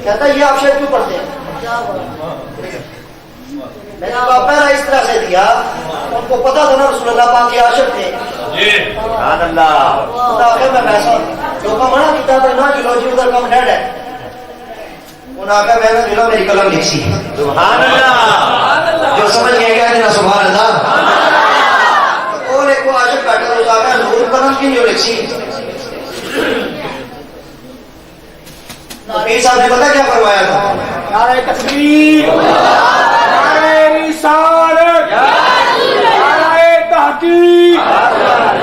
कहता ये आप शेर क्यों पढ़ते हैं? मैंने आपका पहला इस तरह से दिया, उनको पता था ना रसूलुल्लाह पाक के आशिक थे। मैं वैसा जो का मना किताब ना जिलो जी उधर कम डेड है उन्होंने मैंने जिलो मेरी कलम लिखी जो समझ गए क्या ना सुभान अल्लाह और एक को आशिक बैठा तो उसका नूर कलम की जो लिखी नबी साहब ने पता क्या फरमाया था? नारे तकबीर, नारे रिसालत, नारे तहकीक,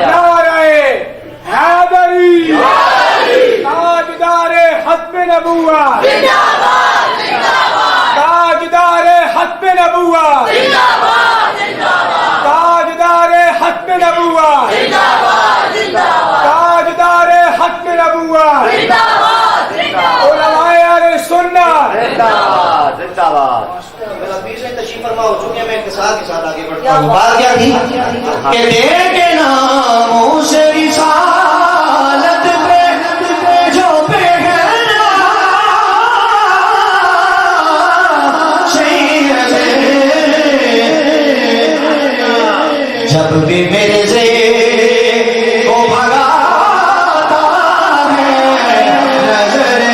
नारे हैदरी, ताजदारे खत्म नबुव्वत, ताजदारे खत्म नबुव्वत, ताजदारे खत्म नबुव्वत, ताजदारे खत्म नबुव्वत, उलमाए अहले सुन्नत जिंदाबाद। तशरीफ फरमा हो चुके हैं, मैं इत्तिसाल के साथ आगे बढ़ता हूं। बात क्या थी कि के नामों से रिसालत पे जो पहना जब भी मेरे से को भगाता है नजरे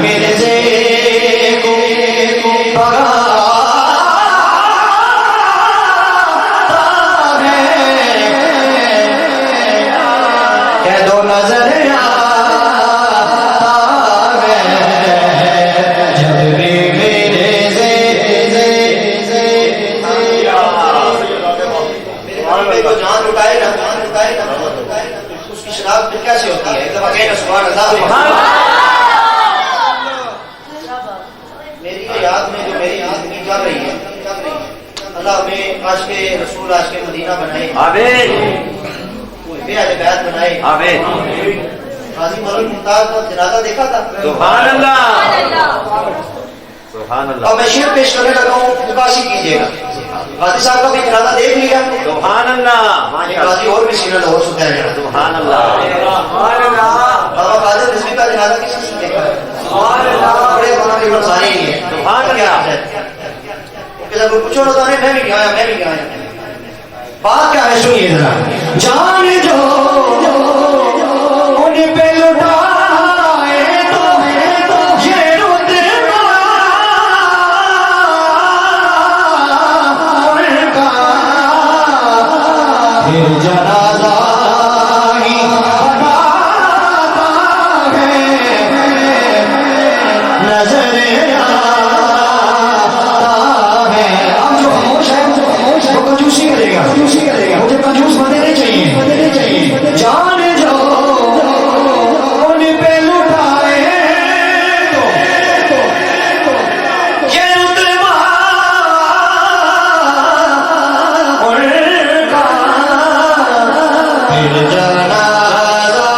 मेरे से को भगाता है कह दो नजर आता है जब भी मेरे से को जान लुटाए ना उसकी शराब कैसे होती है? एकदम अकेला सुभान अल्लाह अल्लाह में आज के रसूल आज के मदीना बनाए, आमीन। बैत बनाए, आमीन। गाजी मौलवी मुमताज का जनाजा देखा था, सुभान अल्लाह। सुभान अल्लाह। अब मैं शेर पेश करने लगा हूँ, मुकाशी कीजिएगा। गाजी साहब का भी जनाजा देख लिया, सुभान अल्लाह, एक माशाअल्लाह, गाजी और भी सीना हो सकता है। सुभान अल्लाह, बाबा कादिर रिजवी का जनाजा किसी से देखा है? बड़े तकरीबन सारे ही है। सुभान अल्लाह। जब पूछो ना तो मैं भी आया, मैं भी आया। बात क्या है सुनिए जरा। जान जो उन पे लुटाए तो ये रुतबा उनका, फिर जनाजा ही बनाता है, नजर आता है। अब जो खामोश है वो कंजूसी करेगा, मुझे कंजूस बनने नहीं चाहिए। जान जो उन पे लुटाए तो ये रुतबा उनका, फिर जनाजा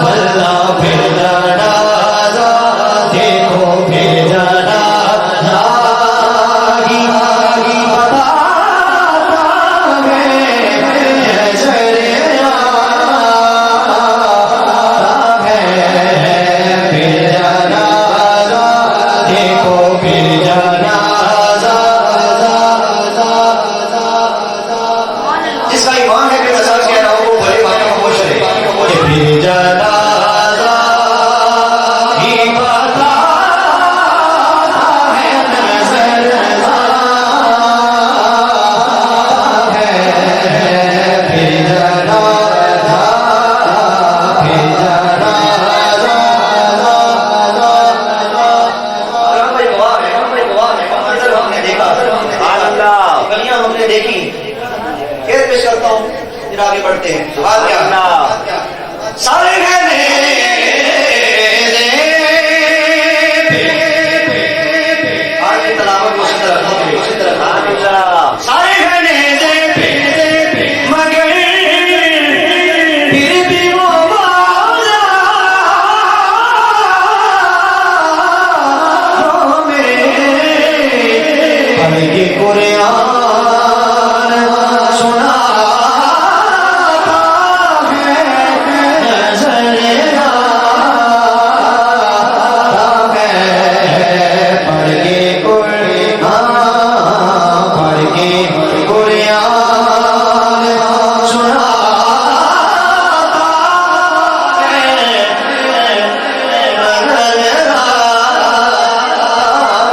भला, फिर जनाजा देखो, फिर जनाजा ही बताता है, नजर आता है, फिर जनाजा देखो, फिर जनाजा। जिसका ईमान है कि मजाक कह रहा हूँ वो भले बातें खामोश रहे। फिर जनाजा ही बताता है, नजर आता है, फिर जनाजा, फिर जनाजा। राम भाई दुआ है, मंजर हमने देखा, सुभान अल्लाह, गलियां हमने देखी। खेत पेश करता हूँ, फिर आगे बढ़ते हैं। बात क्या? सारे गहने आज की तलावत उसी तरह सुभान अल्लाह, सारे गहने दे मगर फिर भी वो वादा मेरे पढ़ के कुरान सुनाता है, नजर आता है, पढ़ के कुरान, पढ़ के कुरान सुनाता है, नजर आता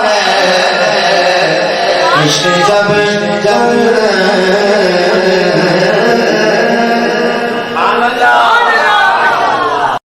है। इश्क जब